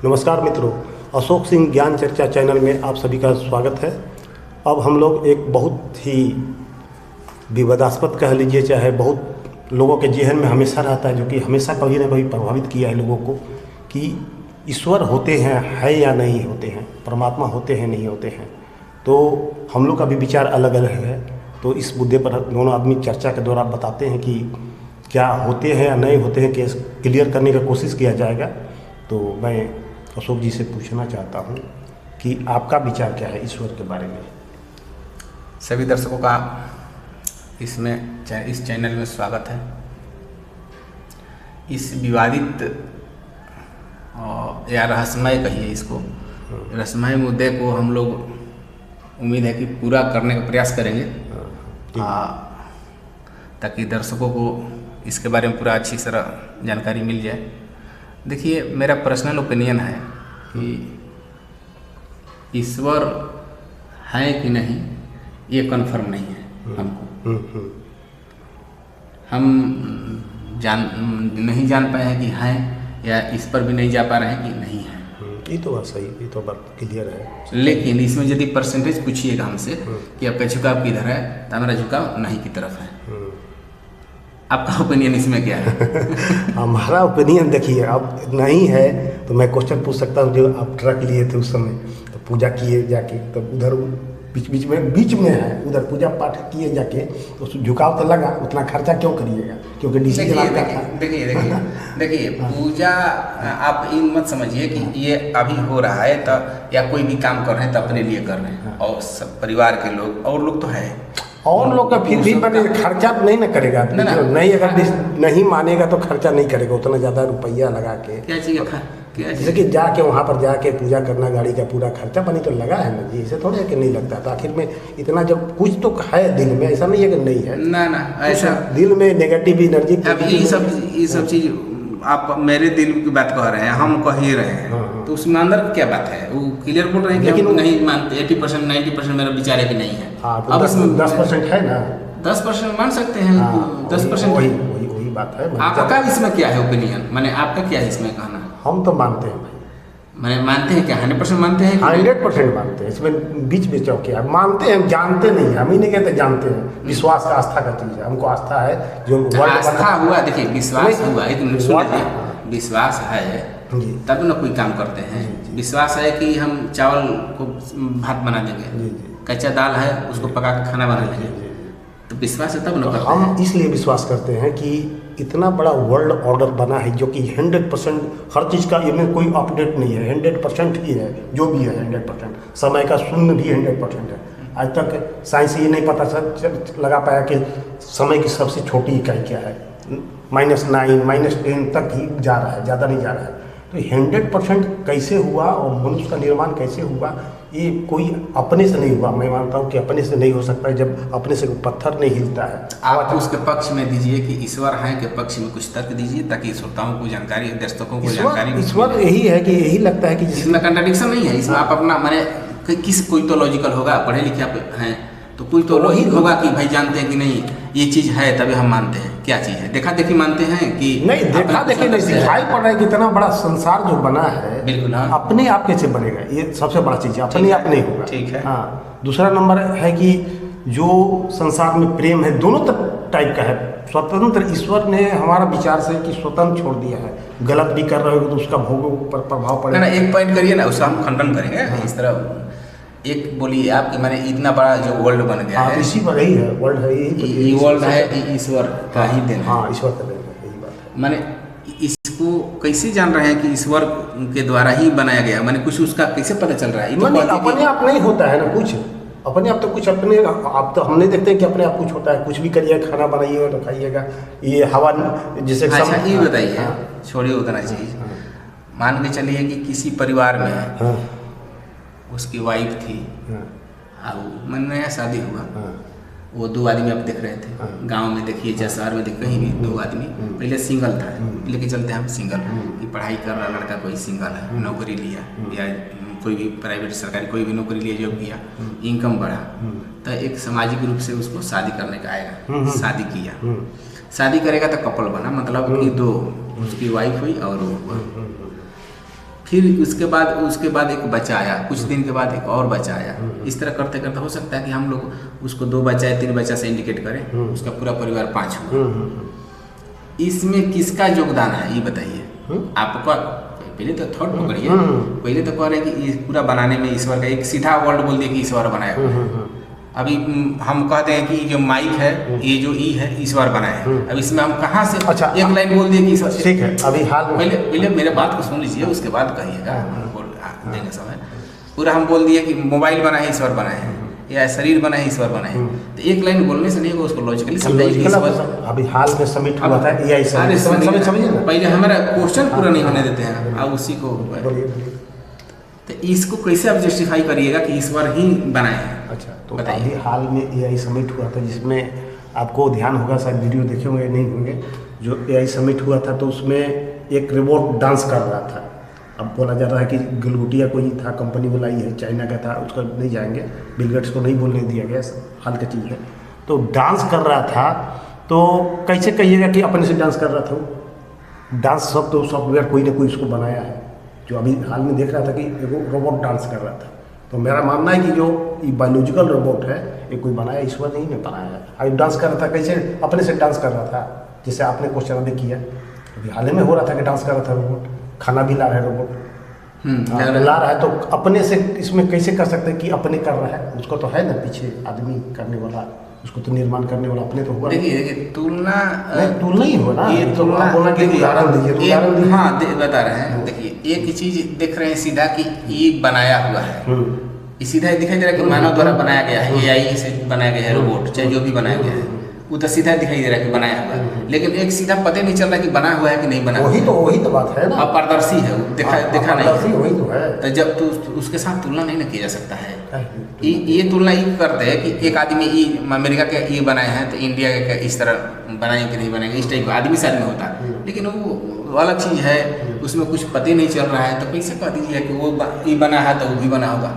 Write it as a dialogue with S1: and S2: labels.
S1: नमस्कार मित्रों, अशोक सिंह ज्ञान चर्चा चैनल में आप सभी का स्वागत है। अब हम लोग एक बहुत ही विवादास्पद कह लीजिए, चाहे बहुत लोगों के जेहन में हमेशा रहता है, जो कि हमेशा कभी ना कभी प्रभावित किया है लोगों को, कि ईश्वर होते हैं है या नहीं होते हैं, परमात्मा होते हैं नहीं होते हैं। तो हम लोग का भी विचार अलग अलग है। तो इस मुद्दे पर दोनों आदमी चर्चा के दौरान बताते हैं कि क्या होते हैं या नहीं होते हैं, केस क्लियर करने का कोशिश किया जाएगा। तो मैं अशोक जी से पूछना चाहता हूँ कि आपका विचार क्या है ईश्वर के बारे में।
S2: सभी दर्शकों का इस चैनल में स्वागत है। इस विवादित या रहस्यमय कहिए इसको, रहस्यमय मुद्दे को हम लोग उम्मीद है कि पूरा करने का प्रयास करेंगे, ताकि दर्शकों को इसके बारे में पूरा अच्छी तरह जानकारी मिल जाए। देखिए, मेरा पर्सनल ओपिनियन है कि ईश्वर है कि नहीं ये कंफर्म नहीं है हमको। हम नहीं जान पाए हैं कि हैं, या इस पर भी नहीं जा पा रहे हैं कि नहीं है।
S1: ये तो बात सही, ये तो बात क्लियर है।
S2: लेकिन इसमें यदि परसेंटेज पूछिएगा हमसे कि आपका झुकाव किधर है, तो हमारा झुकाव नहीं की तरफ है। आपका ओपिनियन इसमें क्या है?
S1: हमारा ओपिनियन देखिए, अब नहीं है तो मैं क्वेश्चन पूछ सकता हूँ। जो आप ट्रक लिए थे उस समय, तो पूजा किए जाके, तो उधर बीच में है, उधर पूजा पाठ किए जाके, तो झुकाव तो लगा। उतना खर्चा क्यों करिएगा? क्योंकि डिसीजन आपका था।
S2: देखिए पूजा, आप इन मत समझिए कि ये अभी हो रहा है तो, या कोई भी काम कर रहे हैं तो अपने लिए कर रहे हैं, और सब परिवार के लोग और लोग तो है,
S1: और लोग का फिर भी मैंने खर्चा नहीं ना करेगा। नहीं, अगर नहीं मानेगा तो खर्चा नहीं करेगा उतना ज़्यादा रुपया लगा के।
S2: क्या चीज़
S1: जैसे कि जाके वहाँ पर जाके पूजा करना, गाड़ी का पूरा खर्चा पानी तो लगा है ना जी। इसे थोड़ा है कि नहीं लगता। तो आखिर में इतना जब कुछ तो है दिल में, ऐसा नहीं है कि नहीं है
S2: ना ऐसा
S1: दिल में नेगेटिव एनर्जी।
S2: अब ये सब चीज़ आप मेरे दिल की बात कह रहे हैं, हम कह ही रहे हैं, तो उसमें अंदर क्या बात है? वो क्लियर बोल रहे हैं कि हम नहीं मानते। 80% 90% मेरा विचार है कि नहीं है।
S1: अब इसमें 10% है ना,
S2: 10% मान सकते हैं। 10%
S1: वही बात है।
S2: आपका इसमें क्या है ओपिनियन? मैंने आपका क्या है इसमें कहना?
S1: हम तो मानते हैं भाई,
S2: मैंने मानते हैं क्या? 100% मानते हैं?
S1: 100% मानते हैं। इसमें बीच में चौकिया मानते हैं, जानते नहीं है। हम ही नहीं कहते जानते हैं। विश्वास का, आस्था का चीज़ है। हमको आस्था है जो
S2: आस्था हुआ। देखिए, विश्वास हुआ, विश्वास है तब ना कोई काम करते हैं। विश्वास है कि हम चावल को भात बना देंगे, कच्चा दाल है उसको पका के खाना बना लेंगे, तो विश्वास है तब ना करते हैं।
S1: हम इसलिए विश्वास करते हैं कि इतना बड़ा वर्ल्ड ऑर्डर बना है, जो कि 100% हर चीज़ का, इनमें कोई अपडेट नहीं है। 100% ही है जो भी है। 100% समय का शून्य भी 100% है। आज तक साइंस ये नहीं पता लगा पाया कि समय की सबसे छोटी इकाई क्या है। -9 -10 तक ही जा रहा है, ज़्यादा नहीं जा रहा है। तो 100% कैसे हुआ और मनुष्य का निर्माण कैसे हुआ, ये कोई अपने से नहीं हुआ। मैं मानता हूँ कि अपने से नहीं हो सकता है, जब अपने से पत्थर नहीं हिलता है।
S2: आप उसके पक्ष में दीजिए कि ईश्वर है के पक्ष में कुछ तर्क दीजिए, ताकि श्रोताओं को जानकारी, दर्शकों को जानकारी।
S1: ईश्वर यही है कि यही लगता है कि
S2: इसमें कंट्राडिक्शन नहीं है। इसमें आप अपना मैंने कोई तो लॉजिकल होगा, पढ़े लिखे आप हैं तो कोई तो लॉजिक होगा कि भाई जानते हैं कि नहीं ये चीज़ है तभी हम मानते हैं। क्या चीज़ है? देखा देखी मानते हैं कि
S1: नहीं? देखा देखी नहीं, दिखाई पड़ रहा है कि इतना बड़ा संसार जो बना है,
S2: बिल्कुल हाँ,
S1: अपने आप कैसे बनेगा? ये सबसे बड़ा चीज़ है, अपने आप नहीं होगा।
S2: ठीक है।
S1: हाँ, दूसरा नंबर है कि जो संसार में प्रेम है, दोनों टाइप का है। स्वतंत्र ईश्वर ने हमारा विचार से कि स्वतंत्र छोड़ दिया है। गलत भी कर रहे हो तो उसका भोगों पर प्रभाव पड़ेगा
S2: ना। एक पॉइंट करिए ना, उसका हम खंडन करेंगे इस तरह। एक बोलिए आप कि मैंने इतना बड़ा जो वर्ल्ड बन गया है,
S1: इसी पर ही है। वर्ल्ड है,
S2: यही वर्ल्ड है, ईश्वर का ही देन है।
S1: हाँ, ईश्वर का देन है, यही बात है।
S2: मैंने इसको कैसे जान रहे हैं कि ईश्वर के द्वारा ही बनाया गया? मैंने कुछ उसका कैसे पता चल रहा है?
S1: अपने आप नहीं होता है ना कुछ। अपने आप तो कुछ अपने आप तो हम नहीं देखते कि अपने आप कुछ होता है। कुछ भी करिए, खाना बनाइएगा तो खाइएगा, ये हवा जैसे।
S2: अच्छा ये बताइए, छोड़िए उतना चीज़। मान के चलिए कि किसी परिवार में उसकी वाइफ थी, मैं नया शादी हुआ, वो 2 आदमी आप देख रहे थे। गांव में देखिए, चाहे शहर में देखिए, कहीं भी 2 आदमी। पहले सिंगल था, लेके चलते हैं हम सिंगल, कि पढ़ाई कर रहा लड़का कोई सिंगल है, नौकरी लिया या कोई भी प्राइवेट सरकारी कोई भी नौकरी लिया, जॉब किया, इनकम बढ़ा, तो एक सामाजिक रूप से उसको शादी करने का आएगा। शादी किया, शादी करेगा तो कपल बना, मतलब कि 2, उसकी वाइफ हुई और वो हुआ। फिर उसके बाद एक बच्चा आया, कुछ दिन के बाद एक और बच्चा आया। इस तरह करते करते हो सकता है कि हम लोग उसको 2 बच्चा या 3 बच्चा से इंडिकेट करें, उसका पूरा परिवार 5 हुआ। इसमें किसका योगदान है ये बताइए। आपका पहले तो थॉट पकड़िए, पहले तो कह रहे हैं कि पूरा बनाने में ईश्वर का, एक सीधा वर्ड बोल दिया कि ईश्वर बनाया हुआ है। अभी हम कहते हैं कि जो माइक है, ये जो ई है, ईश्वर बनाया है। अब इसमें हम कहाँ से
S1: अच्छा,
S2: एक लाइन बोल दिए कि ईश्वर।
S1: ठीक है, अभी हाल
S2: पहले मेरे बात को सुन लीजिए, उसके बाद कहिएगा, देंगे समय। पूरा हम बोल दिए कि मोबाइल बना है, ईश्वर बनाए हैं, या शरीर बना है, ईश्वर बनाए हैं। तो एक लाइन बोलने से नहीं होगा, उसको लॉजिकली समझाइए।
S1: अभी हाल में सबमिट हुआ था एआई समझिए ना,
S2: पहले हमारा क्वेश्चन पूरा नहीं होने देते हैं, अब उसी को तो इसको कैसे आप जस्टिफाई करिएगा कि ईश्वर ही बनाए हैं।
S1: अच्छा, तो अभी हाल में एआई समिट हुआ था, जिसमें आपको ध्यान होगा, शायद वीडियो देखे होंगे नहीं होंगे, जो एआई समिट हुआ था तो उसमें एक रोबोट डांस कर रहा था। अब बोला जा रहा है कि गलगोटिया कोई था, कंपनी बुलाई है, चाइना का था, उसका नहीं जाएंगे, बिल गेट्स को नहीं बोलने दिया गया, हाल की चीज़ है। तो डांस कर रहा था, तो कैसे कहिएगा कि अपने से डांस कर रहा था वो? डांस सब तो सॉफ्टवेयर कोई ना कोई उसको बनाया है। जो अभी हाल में देख रहा था कि एगो रोबोट डांस कर रहा था, तो मेरा मानना है कि जो ये बायोलॉजिकल रोबोट है, ये कोई बनाया, ईश्वर नहीं ने बनाया है। अभी डांस कर रहा था, कैसे अपने से डांस कर रहा था, जैसे आपने क्वेश्चन अभी किया, अभी हाल में हो रहा था कि डांस कर रहा था रोबोट, खाना भी ला रहा है रोबोट, ला रहा है, तो अपने से इसमें कैसे कर सकते हैं कि अपने कर रहा है? उसको तो है ना पीछे आदमी करने वाला, उसको तो निर्माण करने वाला अपने तो हुआ।
S2: देखिए तुलना
S1: ही हो ना,
S2: ये
S1: तो आप बोला कि उदाहरण दीजिए।
S2: हाँ बता रहे हैं। देखिए एक चीज देख रहे हैं सीधा कि ये बनाया हुआ है, ये सीधा दिखाई दे रहा है कि मानव द्वारा बनाया गया है, एआई से बनाया गया है रोबोट, चाहे जो भी बनाया गया है, वो तो सीधा दिखाई दे रहा है कि बनाया हुआ है। लेकिन एक सीधा पता नहीं चल रहा कि बना हुआ है कि नहीं बना हुआ।
S1: वही तो बात है ना,
S2: अपारदर्शी है, देखा नहीं,
S1: वही तो है।
S2: तो जब तो उसके साथ तुलना नहीं ना किया जा सकता है। ये तुलना ये करते हैं कि एक आदमी अमेरिका के ये बनाए हैं तो इंडिया के इस तरह बनाएंगे कि नहीं बनाएंगे, इस टाइप का आदमी से आदमी होता है। लेकिन वो अलग चीज़ है, उसमें कुछ पता नहीं चल रहा है, तो कैसे कह दीजिए कि वो ये बना है तो वो भी बना होगा।